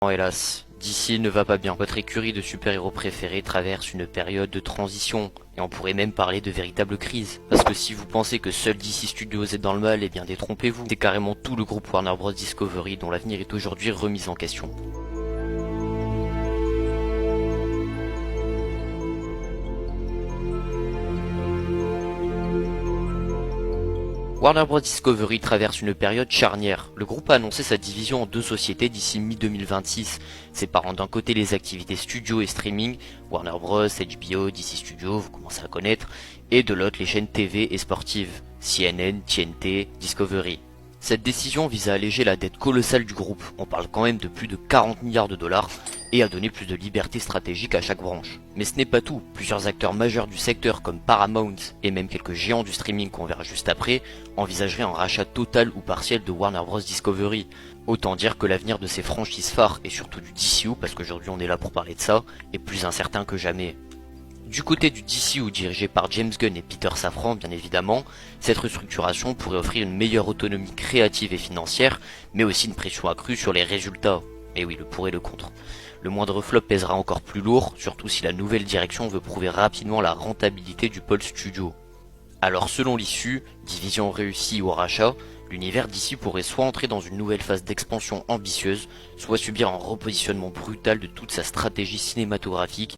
Non, hélas, DC ne va pas bien. Votre écurie de super-héros préférés traverse une période de transition, et on pourrait même parler de véritable crise. Parce que si vous pensez que seul DC Studios est dans le mal, eh bien détrompez-vous. C'est carrément tout le groupe Warner Bros Discovery dont l'avenir est aujourd'hui remis en question. Warner Bros Discovery traverse une période charnière. Le groupe a annoncé sa division en deux sociétés d'ici mi-2026, séparant d'un côté les activités studio et streaming, Warner Bros, HBO, DC Studios, vous commencez à connaître, et de l'autre les chaînes TV et sportives, CNN, TNT, Discovery. Cette décision vise à alléger la dette colossale du groupe, on parle quand même de plus de 40 milliards de dollars, et à donner plus de liberté stratégique à chaque branche. Mais ce n'est pas tout, plusieurs acteurs majeurs du secteur comme Paramount et même quelques géants du streaming qu'on verra juste après, envisageraient un rachat total ou partiel de Warner Bros Discovery. Autant dire que l'avenir de ces franchises phares et surtout du DCU, parce qu'aujourd'hui on est là pour parler de ça, est plus incertain que jamais. Du côté du DCU dirigé par James Gunn et Peter Safran bien évidemment, cette restructuration pourrait offrir une meilleure autonomie créative et financière, mais aussi une pression accrue sur les résultats. Et oui, le pour et le contre. Le moindre flop pèsera encore plus lourd, surtout si la nouvelle direction veut prouver rapidement la rentabilité du pôle studio. Alors selon l'issue, division réussie ou rachat, l'univers d'ici pourrait soit entrer dans une nouvelle phase d'expansion ambitieuse, soit subir un repositionnement brutal de toute sa stratégie cinématographique